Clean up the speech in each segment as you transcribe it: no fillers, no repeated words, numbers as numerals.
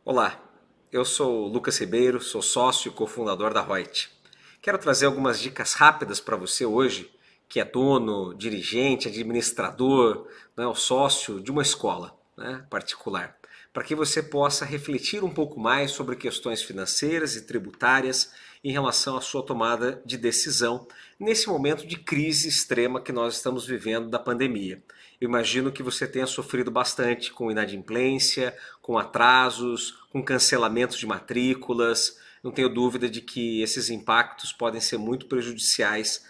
Olá, eu sou o Lucas Ribeiro, sou sócio e cofundador da Reut. Quero trazer algumas dicas rápidas para você hoje, que é dono, dirigente, administrador, né, o sócio de uma escola, né, particular, para que você possa refletir um pouco mais sobre questões financeiras e tributárias em relação à sua tomada de decisão nesse momento de crise extrema que nós estamos vivendo da pandemia. Eu imagino que você tenha sofrido bastante com inadimplência, com atrasos, com cancelamentos de matrículas. Não tenho dúvida de que esses impactos podem ser muito prejudiciais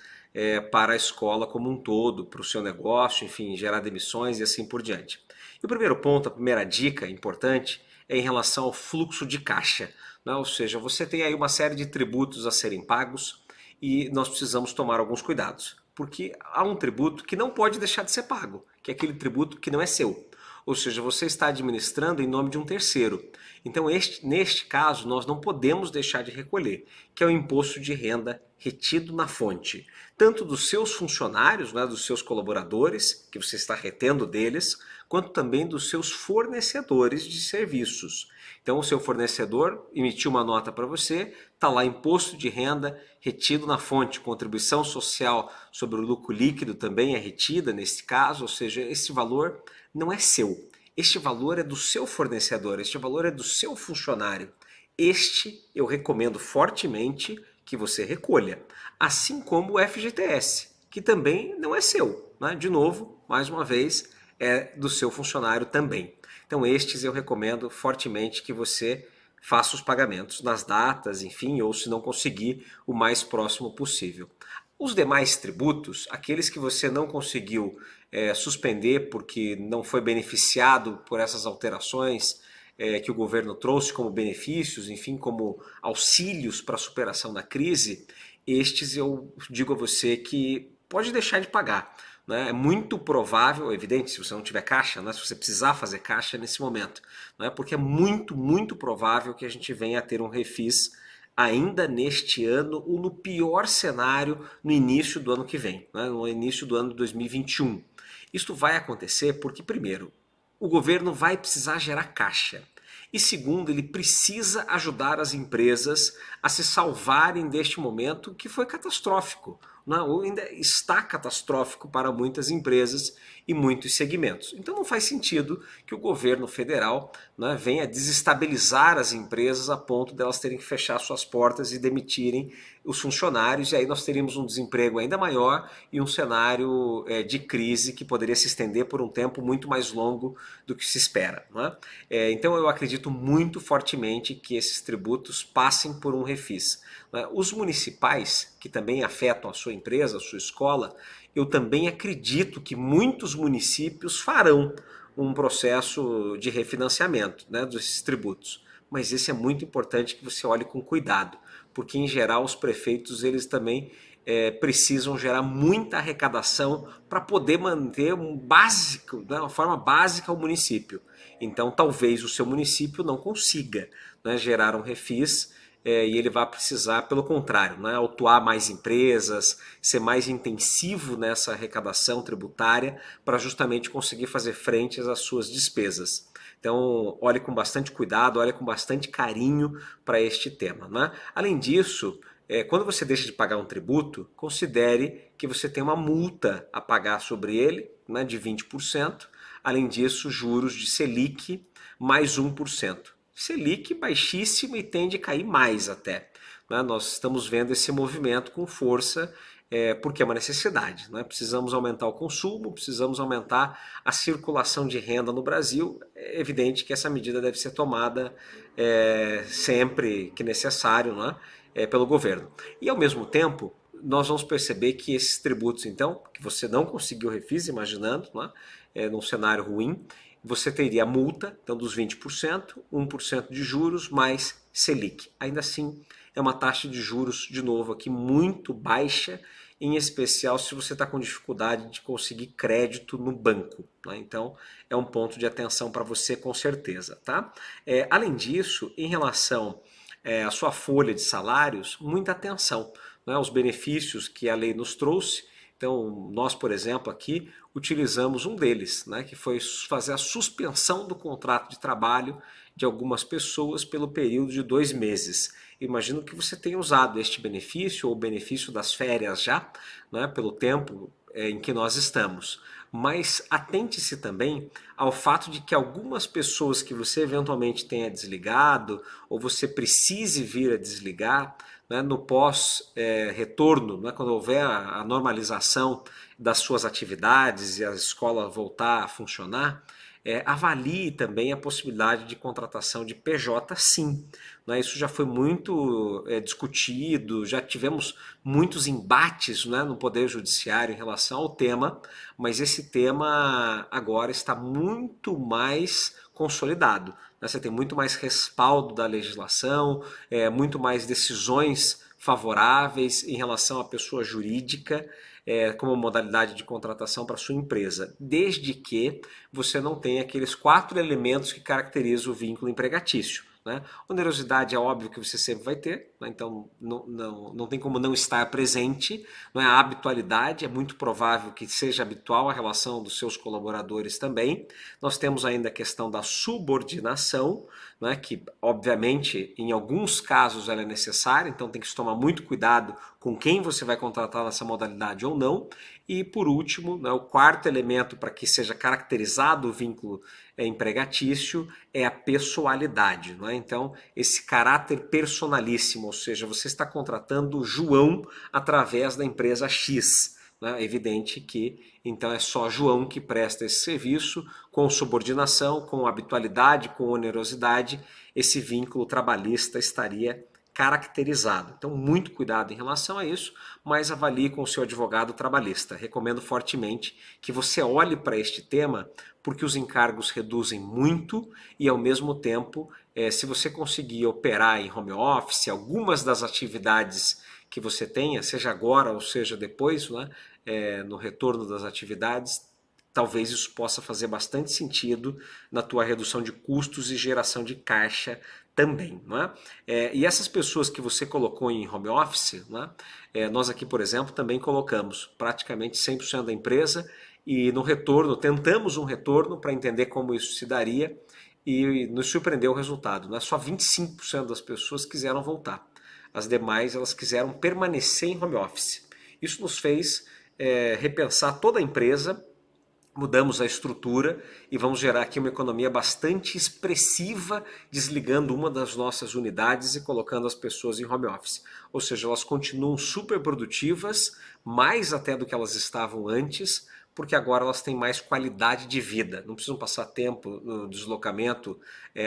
para a escola como um todo, para o seu negócio, enfim, gerar demissões e assim por diante. E o primeiro ponto, a primeira dica importante, é em relação ao fluxo de caixa, né? Ou seja, você tem aí uma série de tributos a serem pagos e nós precisamos tomar alguns cuidados, porque há um tributo que não pode deixar de ser pago, que é aquele tributo que não é seu. Ou seja, você está administrando em nome de um terceiro. Então, neste caso, nós não podemos deixar de recolher, que é o imposto de renda retido na fonte, tanto dos seus funcionários, né, dos seus colaboradores, que você está retendo deles, quanto também dos seus fornecedores de serviços. Então, o seu fornecedor emitiu uma nota para você, está lá imposto de renda retido na fonte, contribuição social sobre o lucro líquido também é retida nesse caso, ou seja, esse valor não é seu. Este valor é do seu fornecedor, este valor é do seu funcionário. Este eu recomendo fortemente que você recolha, assim como o FGTS, que também não é seu, né? De novo, mais uma vez, é do seu funcionário também. Então estes eu recomendo fortemente que você faça os pagamentos nas datas, enfim, ou se não conseguir, o mais próximo possível. Os demais tributos, aqueles que você não conseguiu suspender porque não foi beneficiado por essas alterações que o governo trouxe como benefícios, enfim, como auxílios para a superação da crise, estes eu digo a você que pode deixar de pagar. Né? É muito provável, evidente, se você não tiver caixa, né? Se você precisar fazer caixa nesse momento, né? Porque é muito provável que a gente venha a ter um refis ainda neste ano ou no pior cenário no início do ano que vem, né? No início do ano de 2021. Isto vai acontecer porque, primeiro, o governo vai precisar gerar caixa. E segundo, ele precisa ajudar as empresas a se salvarem deste momento que foi catastrófico, né? Ou ainda está catastrófico para muitas empresas e muitos segmentos. Então não faz sentido que o governo federal, né, venha desestabilizar as empresas a ponto delas terem que fechar suas portas e demitirem os funcionários, e aí nós teríamos um desemprego ainda maior e um cenário de crise que poderia se estender por um tempo muito mais longo do que se espera. Né? Então eu acredito muito fortemente que esses tributos passem por um refis. Né? Os municipais, que também afetam a sua empresa, a sua escola, eu também acredito que muitos municípios farão um processo de refinanciamento, né, desses tributos. Mas esse é muito importante que você olhe com cuidado, porque em geral os prefeitos eles também precisam gerar muita arrecadação para poder manter um básico, né, uma forma básica o município. Então talvez o seu município não consiga, né, gerar um refis e ele vai precisar, pelo contrário, né, autuar mais empresas, ser mais intensivo nessa arrecadação tributária para justamente conseguir fazer frente às suas despesas. Então, olhe com bastante cuidado, olhe com bastante carinho para este tema. Né? Além disso, quando você deixa de pagar um tributo, considere que você tem uma multa a pagar sobre ele, né, de 20%. Além disso, juros de Selic mais 1%. Selic baixíssimo e tende a cair mais até. Né? Nós estamos vendo esse movimento com força porque é uma necessidade. Né? Precisamos aumentar o consumo, precisamos aumentar a circulação de renda no Brasil. É evidente que essa medida deve ser tomada sempre que necessário, né? Pelo governo. E ao mesmo tempo, nós vamos perceber que esses tributos, então, que você não conseguiu refis, imaginando, né? Num cenário ruim, você teria a multa, então dos 20%, 1% de juros mais Selic. Ainda assim, é uma taxa de juros, de novo, aqui muito baixa, em especial se você está com dificuldade de conseguir crédito no banco. Né? Então, é um ponto de atenção para você com certeza. Tá? Além disso, em relação à sua folha de salários, muita atenção. Né? Os benefícios que a lei nos trouxe. Então, nós, por exemplo, aqui utilizamos um deles, né, que foi fazer a suspensão do contrato de trabalho de algumas pessoas pelo período de 2 meses. Imagino que você tenha usado este benefício ou o benefício das férias já, né, pelo tempo em que nós estamos. Mas atente-se também ao fato de que algumas pessoas que você eventualmente tenha desligado ou você precise vir a desligar, né, no pós-retorno, né, quando houver a normalização das suas atividades e a escola voltar a funcionar, avalie também a possibilidade de contratação de PJ, sim. Né? Isso já foi muito discutido, já tivemos muitos embates, né, no Poder Judiciário em relação ao tema, mas esse tema agora está muito mais consolidado. Né? Você tem muito mais respaldo da legislação, muito mais decisões favoráveis em relação à pessoa jurídica como modalidade de contratação para sua empresa, desde que você não tenha aqueles 4 elementos que caracterizam o vínculo empregatício. Né? Onerosidade é óbvio que você sempre vai ter, né? Então não tem como não estar presente. Não é? A habitualidade é muito provável que seja habitual a relação dos seus colaboradores também. Nós temos ainda a questão da subordinação, né? Que obviamente em alguns casos ela é necessária, então tem que se tomar muito cuidado com quem você vai contratar nessa modalidade ou não. E por último, né, o quarto elemento para que seja caracterizado o vínculo empregatício é a pessoalidade. Não é? Então, esse caráter personalíssimo, ou seja, você está contratando o João através da empresa X. Né? É evidente que então é só João que presta esse serviço, com subordinação, com habitualidade, com onerosidade, esse vínculo trabalhista estaria caracterizado. Então, muito cuidado em relação a isso, mas avalie com o seu advogado trabalhista. Recomendo fortemente que você olhe para este tema, porque os encargos reduzem muito e, ao mesmo tempo, se você conseguir operar em home office, algumas das atividades que você tenha, seja agora ou seja depois, né, no retorno das atividades, talvez isso possa fazer bastante sentido na tua redução de custos e geração de caixa também. Não é? E essas pessoas que você colocou em home office, não é? Nós aqui, por exemplo, também colocamos praticamente 100% da empresa e no retorno, tentamos um retorno para entender como isso se daria e nos surpreendeu o resultado. Não é? Só 25% das pessoas quiseram voltar. As demais, elas quiseram permanecer em home office. Isso nos fez repensar toda a empresa, mudamos a estrutura e vamos gerar aqui uma economia bastante expressiva, desligando uma das nossas unidades e colocando as pessoas em home office. Ou seja, elas continuam super produtivas, mais até do que elas estavam antes, porque agora elas têm mais qualidade de vida. Não precisam passar tempo no deslocamento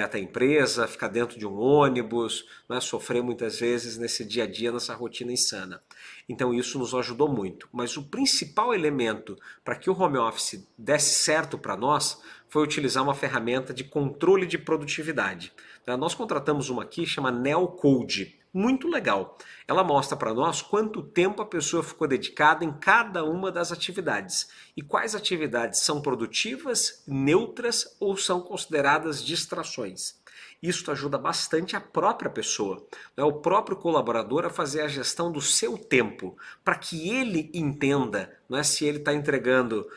até a empresa, ficar dentro de um ônibus, né, sofrer muitas vezes nesse dia a dia, nessa rotina insana. Então isso nos ajudou muito. Mas o principal elemento para que o home office desse certo para nós foi utilizar uma ferramenta de controle de produtividade. Nós contratamos uma aqui, chama NeoCode. Muito legal. Ela mostra para nós quanto tempo a pessoa ficou dedicada em cada uma das atividades e quais atividades são produtivas, neutras ou são consideradas distrações. Isso ajuda bastante a própria pessoa, né, o próprio colaborador a fazer a gestão do seu tempo, para que ele entenda, né, se ele está entregando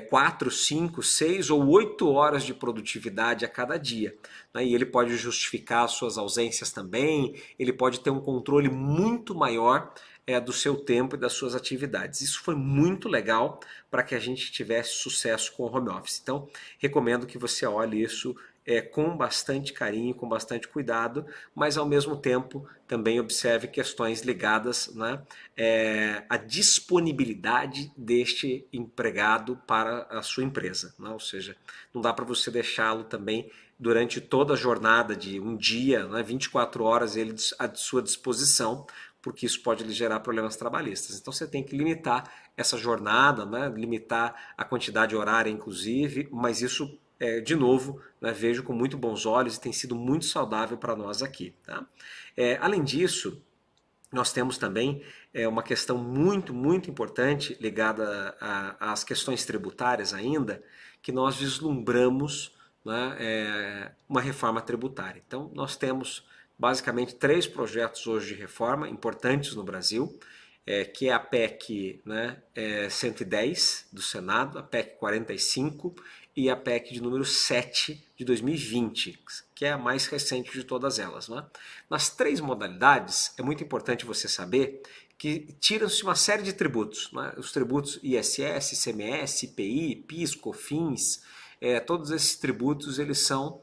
4, 5, 6 ou 8 horas de produtividade a cada dia. Né, e ele pode justificar as suas ausências também, ele pode ter um controle muito maior do seu tempo e das suas atividades. Isso foi muito legal para que a gente tivesse sucesso com o home office. Então, recomendo que você olhe isso com bastante carinho, com bastante cuidado, mas ao mesmo tempo também observe questões ligadas, né, à disponibilidade deste empregado para a sua empresa. Né? Ou seja, não dá para você deixá-lo também durante toda a jornada de um dia, né, 24 horas, ele à sua disposição, porque isso pode lhe gerar problemas trabalhistas. Então você tem que limitar essa jornada, né, limitar a quantidade horária, inclusive, mas isso de novo, né, vejo com muito bons olhos e tem sido muito saudável para nós aqui. Tá? Além disso, nós temos também uma questão muito, muito importante ligada às questões tributárias ainda, que nós vislumbramos, né, uma reforma tributária. Então, nós temos basicamente 3 projetos hoje de reforma importantes no Brasil, que é a PEC, né, 110 do Senado, a PEC 45 e a PEC de número 7 de 2020, que é a mais recente de todas elas, né? Nas três modalidades, é muito importante você saber que tiram-se uma série de tributos, né? Os tributos ISS, ICMS, IPI, PIS, COFINS, todos esses tributos eles são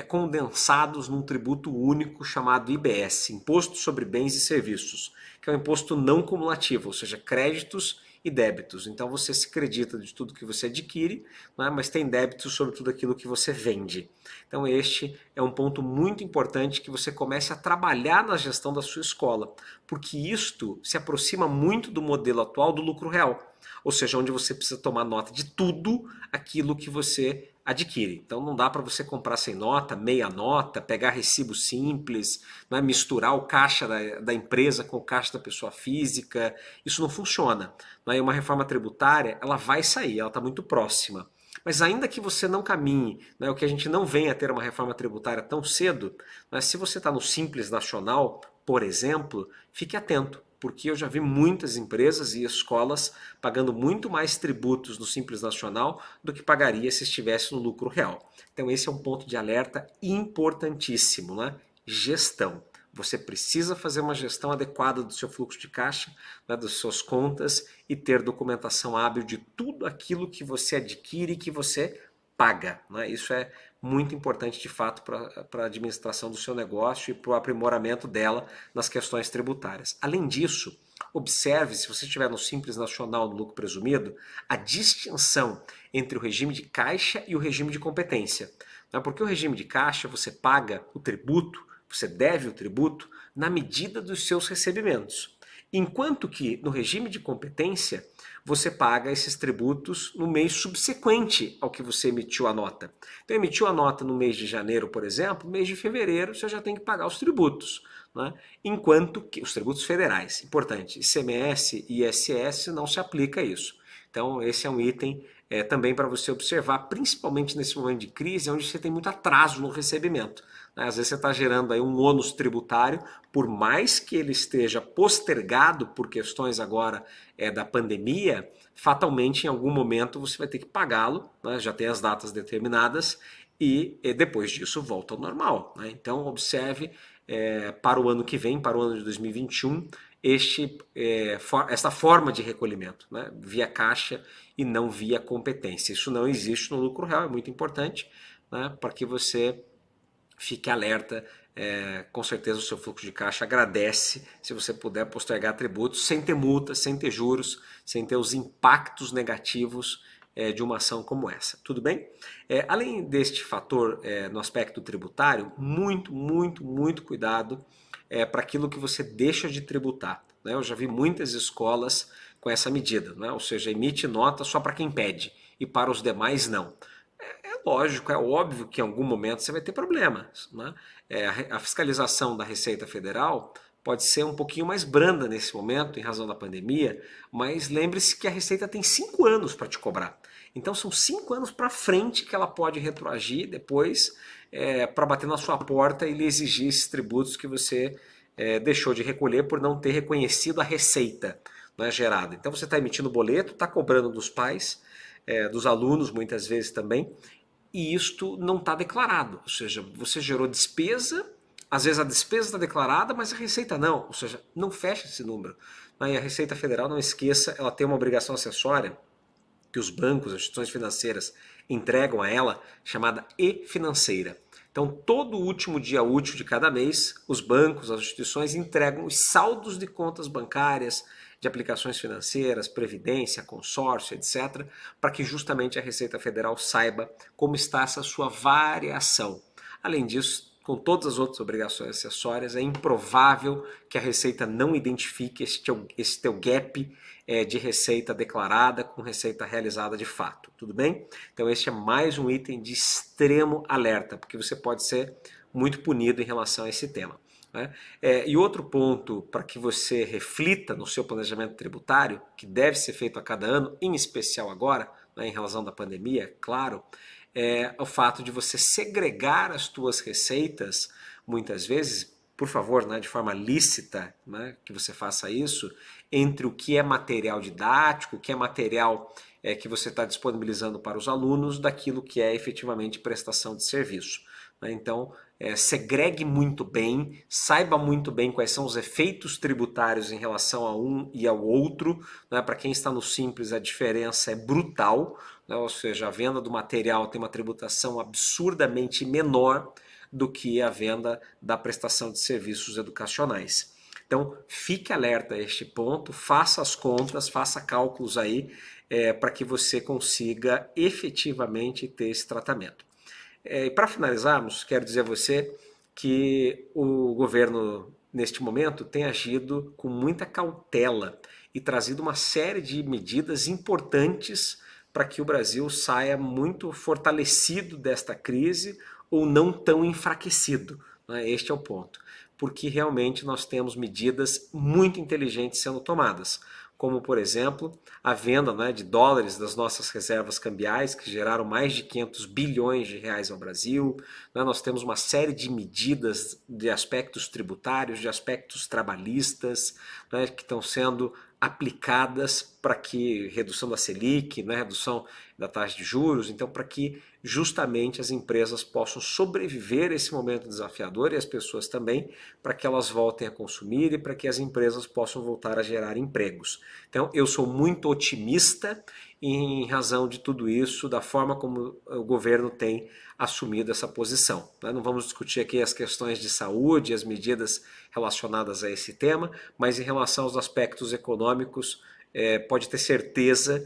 condensados num tributo único chamado IBS, Imposto sobre Bens e Serviços, que é um imposto não cumulativo, ou seja, créditos e débitos. Então você se acredita de tudo que você adquire, né, mas tem débitos sobre tudo aquilo que você vende. Então este é um ponto muito importante que você comece a trabalhar na gestão da sua escola, porque isto se aproxima muito do modelo atual do lucro real, ou seja, onde você precisa tomar nota de tudo aquilo que você adquire. Então não dá para você comprar sem nota, meia nota, pegar recibo simples, né, misturar o caixa da empresa com o caixa da pessoa física. Isso não funciona. Né? E uma reforma tributária, ela vai sair, ela está muito próxima. Mas ainda que você não caminhe, né, o que a gente não venha a ter uma reforma tributária tão cedo, né, se você está no Simples Nacional, por exemplo, fique atento, porque eu já vi muitas empresas e escolas pagando muito mais tributos no Simples Nacional do que pagaria se estivesse no lucro real. Então esse é um ponto de alerta importantíssimo, né? Gestão. Você precisa fazer uma gestão adequada do seu fluxo de caixa, né, das suas contas e ter documentação hábil de tudo aquilo que você adquire e que você paga. Né? Isso é muito importante de fato para a administração do seu negócio e para o aprimoramento dela nas questões tributárias. Além disso, observe, se você estiver no Simples Nacional no lucro presumido, a distinção entre o regime de caixa e o regime de competência. Porque o regime de caixa você paga o tributo, você deve o tributo na medida dos seus recebimentos. Enquanto que no regime de competência, você paga esses tributos no mês subsequente ao que você emitiu a nota. Então, emitiu a nota no mês de janeiro, por exemplo, no mês de fevereiro você já tem que pagar os tributos. Né? Enquanto que os tributos federais, importante, ICMS e ISS não se aplica a isso. Então, esse é um item também para você observar, principalmente nesse momento de crise, onde você tem muito atraso no recebimento. Às vezes você está gerando aí um ônus tributário, por mais que ele esteja postergado por questões agora da pandemia, fatalmente em algum momento você vai ter que pagá-lo, né? Já tem as datas determinadas e depois disso volta ao normal. Né? Então observe para o ano que vem, para o ano de 2021, esta forma de recolhimento, né? Via caixa e não via competência. Isso não existe no lucro real, é muito importante, né? Para que você fique alerta, com certeza o seu fluxo de caixa agradece se você puder postergar tributos sem ter multas, sem ter juros, sem ter os impactos negativos de uma ação como essa. Tudo bem? Além deste fator no aspecto tributário, muito cuidado para aquilo que você deixa de tributar. Né? Eu já vi muitas escolas com essa medida, né? Ou seja, emite nota só para quem pede e para os demais não. Lógico, é óbvio que em algum momento você vai ter problemas. Né? A fiscalização da Receita Federal pode ser um pouquinho mais branda nesse momento, em razão da pandemia, mas lembre-se que a Receita tem 5 anos para te cobrar. Então são 5 anos para frente que ela pode retroagir depois para bater na sua porta e lhe exigir esses tributos que você deixou de recolher por não ter reconhecido a receita, né, gerada. Então você está emitindo boleto, está cobrando dos pais, dos alunos muitas vezes também, e isto não está declarado, ou seja, você gerou despesa, às vezes a despesa está declarada, mas a receita não, ou seja, não fecha esse número. E a Receita Federal, não esqueça, ela tem uma obrigação acessória que os bancos, as instituições financeiras entregam a ela, chamada e-financeira. Então, todo último dia útil de cada mês, os bancos, as instituições entregam os saldos de contas bancárias, de aplicações financeiras, previdência, consórcio, etc., para que justamente a Receita Federal saiba como está essa sua variação. Além disso, com todas as outras obrigações acessórias, é improvável que a Receita não identifique esse teu gap de receita declarada com receita realizada de fato. Tudo bem? Então este é mais um item de extremo alerta, porque você pode ser muito punido em relação a esse tema. Né? E outro ponto para que você reflita no seu planejamento tributário, que deve ser feito a cada ano, em especial agora, né, em razão da pandemia, claro, é o fato de você segregar as tuas receitas, muitas vezes, por favor, né, de forma lícita, né, que você faça isso, entre o que é material didático, o que é material que você está disponibilizando para os alunos, daquilo que é efetivamente prestação de serviço. Né? Então, segregue muito bem, saiba muito bem quais são os efeitos tributários em relação a um e ao outro. Né? Para quem está no Simples, a diferença é brutal, né? Ou seja, a venda do material tem uma tributação absurdamente menor do que a venda da prestação de serviços educacionais. Então, fique alerta a este ponto, faça as contas, faça cálculos aí para que você consiga efetivamente ter esse tratamento. E para finalizarmos, quero dizer a você que o governo, neste momento, tem agido com muita cautela e trazido uma série de medidas importantes para que o Brasil saia muito fortalecido desta crise ou não tão enfraquecido. Né? Este é o ponto. Porque realmente nós temos medidas muito inteligentes sendo tomadas, como por exemplo a venda, né, de dólares das nossas reservas cambiais, que geraram mais de 500 bilhões de reais ao Brasil. Né? Nós temos uma série de medidas de aspectos tributários, de aspectos trabalhistas, né, que estão sendo aplicadas para que redução da Selic, né, redução da taxa de juros, então para que justamente as empresas possam sobreviver a esse momento desafiador e as pessoas também, para que elas voltem a consumir e para que as empresas possam voltar a gerar empregos. Então eu sou muito otimista em razão de tudo isso, da forma como o governo tem assumido essa posição. Não vamos discutir aqui as questões de saúde, as medidas relacionadas a esse tema, mas em relação aos aspectos econômicos, pode ter certeza,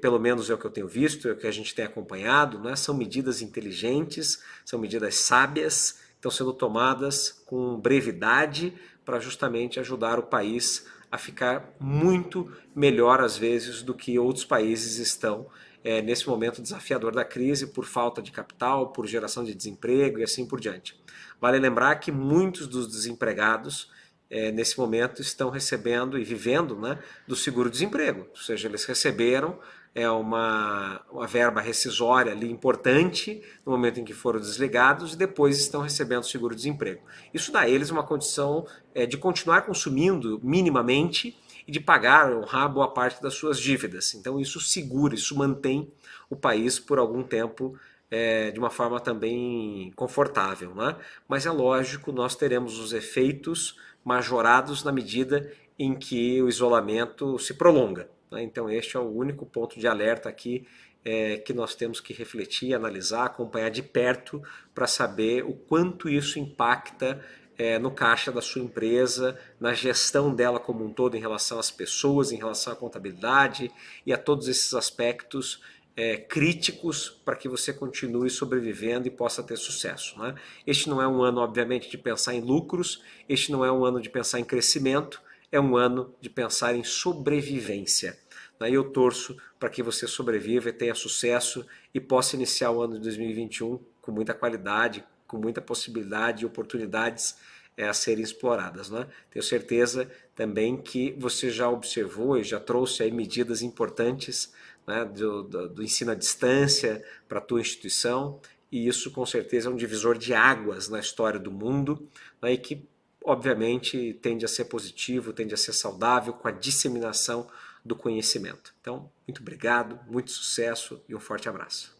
pelo menos é o que eu tenho visto, é o que a gente tem acompanhado, né? São medidas inteligentes, são medidas sábias, estão sendo tomadas com brevidade para justamente ajudar o país a ficar muito melhor às vezes do que outros países estão nesse momento desafiador da crise, por falta de capital, por geração de desemprego e assim por diante. Vale lembrar que muitos dos desempregados nesse momento estão recebendo e vivendo, né, do seguro-desemprego, ou seja, eles receberam uma verba rescisória ali importante no momento em que foram desligados e depois estão recebendo seguro-desemprego. Isso dá a eles uma condição de continuar consumindo minimamente e de pagar, honrar boa parte das suas dívidas. Então isso segura, isso mantém o país por algum tempo de uma forma também confortável. Né? Mas é lógico, nós teremos os efeitos majorados na medida em que o isolamento se prolonga. Né? Então este é o único ponto de alerta aqui que nós temos que refletir, analisar, acompanhar de perto para saber o quanto isso impacta no caixa da sua empresa, na gestão dela como um todo em relação às pessoas, em relação à contabilidade e a todos esses aspectos críticos para que você continue sobrevivendo e possa ter sucesso. Né? Este não é um ano, obviamente, de pensar em lucros, este não é um ano de pensar em crescimento, é um ano de pensar em sobrevivência. Né? E eu torço para que você sobreviva e tenha sucesso e possa iniciar o ano de 2021 com muita qualidade, com muita possibilidade e oportunidades a serem exploradas. Né? Tenho certeza também que você já observou e já trouxe aí medidas importantes, né, do ensino à distância para a tua instituição, e isso com certeza é um divisor de águas na história do mundo, né, e que obviamente tende a ser positivo, tende a ser saudável com a disseminação do conhecimento. Então, muito obrigado, muito sucesso e um forte abraço.